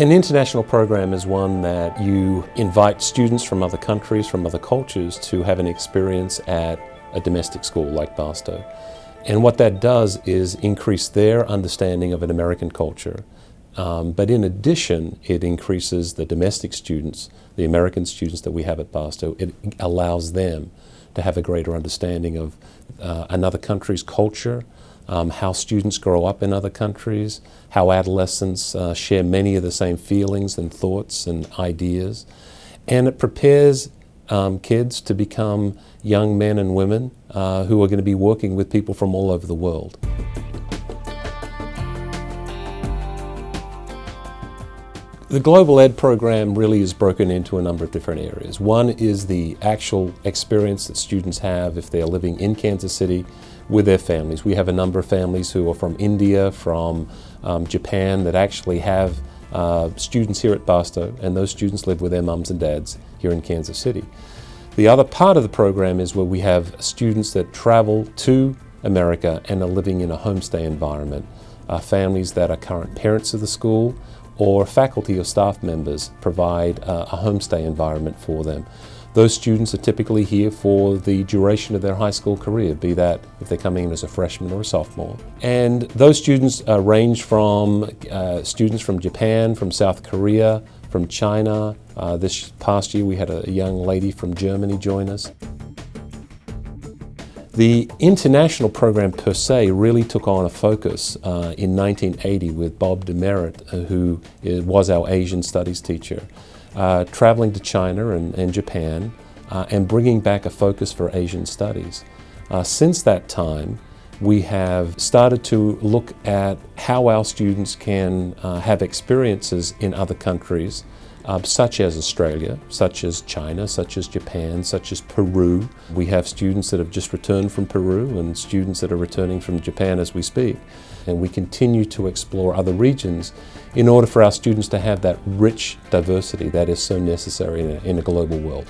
An international program is one that you invite students from other countries, from other cultures, to have an experience at a domestic school like Barstow. And what that does is increase their understanding of an American culture. But in addition, it increases the domestic students, the American students that we have at Barstow. It allows them to have a greater understanding of another country's culture, how students grow up in other countries, how adolescents share many of the same feelings and thoughts and ideas. And it prepares kids to become young men and women who are going to be working with people from all over the world. The Global Ed program really is broken into a number of different areas. One is the actual experience that students have if they're living in Kansas City with their families. We have a number of families who are from India, from Japan, that actually have students here at Barstow, and those students live with their mums and dads here in Kansas City. The other part of the program is where we have students that travel to America and are living in a homestay environment. Families that are current parents of the school or faculty or staff members provide a homestay environment for them. Those students are typically here for the duration of their high school career, be that if they're coming in as a freshman or a sophomore. And those students range from students from Japan, from South Korea, from China. This past year we had a young lady from Germany join us. The international program per se really took on a focus in 1980 with Bob Demerit, who was our Asian studies teacher, traveling to China and Japan and bringing back a focus for Asian studies. Since that time, we have started to look at how our students can have experiences in other countries, such as Australia, such as China, such as Japan, such as Peru. We have students that have just returned from Peru and students that are returning from Japan as we speak. And we continue to explore other regions in order for our students to have that rich diversity that is so necessary in a global world.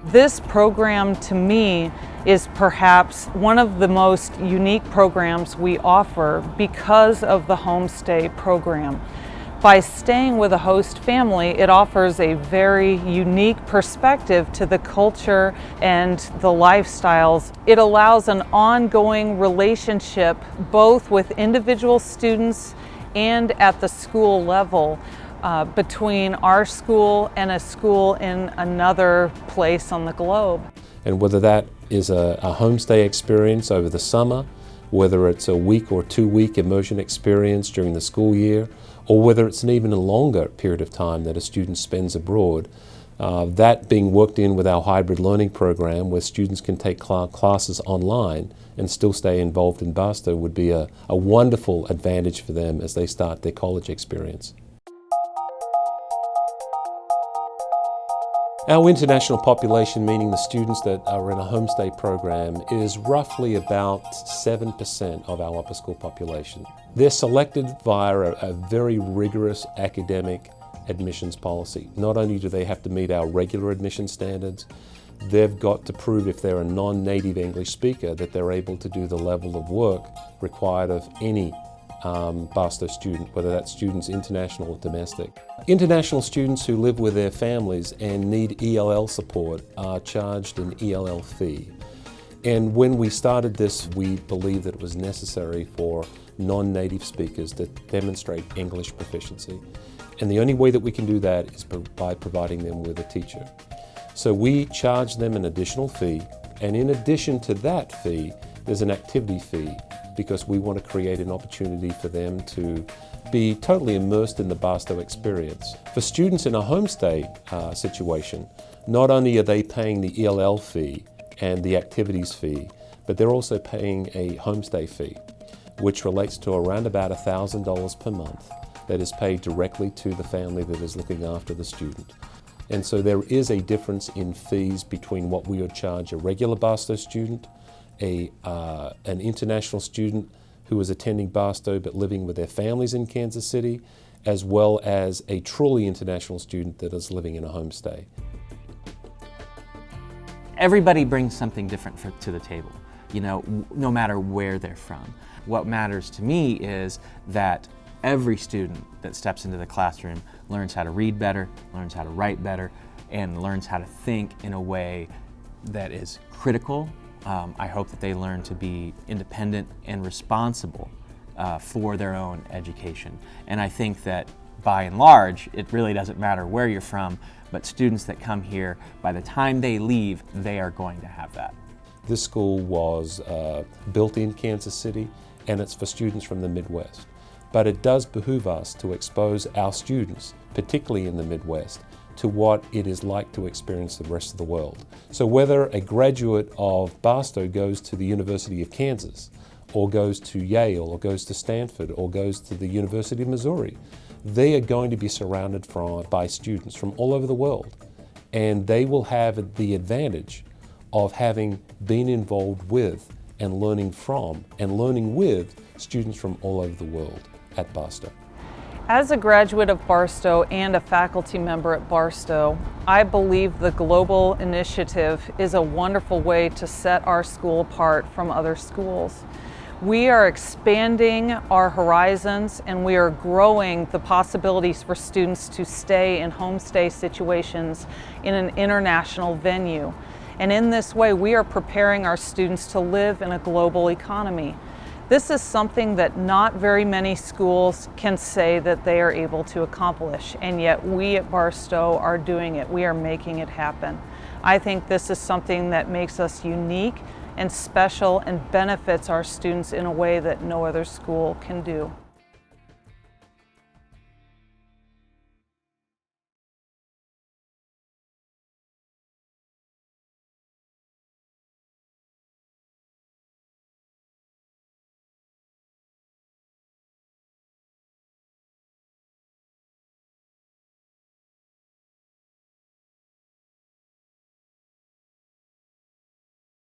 This program, to me, is perhaps one of the most unique programs we offer because of the Homestay Program. By staying with a host family, it offers a very unique perspective to the culture and the lifestyles. It allows an ongoing relationship both with individual students and at the school level between our school and a school in another place on the globe. And whether that is a homestay experience over the summer, whether it's a week or 2-week immersion experience during the school year, or whether it's an even a longer period of time that a student spends abroad, that being worked in with our hybrid learning program where students can take classes online and still stay involved in Barstow would be a wonderful advantage for them as they start their college experience. Our international population, meaning the students that are in a homestay program, is roughly about 7% of our upper school population. They're selected via a very rigorous academic admissions policy. Not only do they have to meet our regular admission standards, they've got to prove if they're a non-native English speaker that they're able to do the level of work required of any Barstow student, whether that student's international or domestic. International students who live with their families and need ELL support are charged an ELL fee. And when we started this, we believed that it was necessary for non-native speakers to demonstrate English proficiency. And the only way that we can do that is by providing them with a teacher. So we charge them an additional fee, and in addition to that fee, there's an activity fee, because we want to create an opportunity for them to be totally immersed in the Barstow experience. For students in a homestay situation, not only are they paying the ELL fee and the activities fee, but they're also paying a homestay fee, which relates to around about $1,000 per month that is paid directly to the family that is looking after the student. And so there is a difference in fees between what we would charge a regular Barstow student, an international student who is attending Barstow but living with their families in Kansas City, as well as a truly international student that is living in a homestay. Everybody brings something different to the table, no matter where they're from. What matters to me is that every student that steps into the classroom learns how to read better, learns how to write better, and learns how to think in a way that is critical. I hope that they learn to be independent and responsible for their own education. And I think that by and large, it really doesn't matter where you're from, but students that come here, by the time they leave, they are going to have that. This school was built in Kansas City, and it's for students from the Midwest. But it does behoove us to expose our students, particularly in the Midwest, to what it is like to experience the rest of the world. So whether a graduate of Barstow goes to the University of Kansas, or goes to Yale, or goes to Stanford, or goes to the University of Missouri, they are going to be surrounded by students from all over the world. And they will have the advantage of having been involved with and learning from and learning with students from all over the world at Barstow. As a graduate of Barstow and a faculty member at Barstow, I believe the Global Initiative is a wonderful way to set our school apart from other schools. We are expanding our horizons and we are growing the possibilities for students to stay in homestay situations in an international venue. And in this way, we are preparing our students to live in a global economy. This is something that not very many schools can say that they are able to accomplish, and yet we at Barstow are doing it. We are making it happen. I think this is something that makes us unique and special and benefits our students in a way that no other school can do.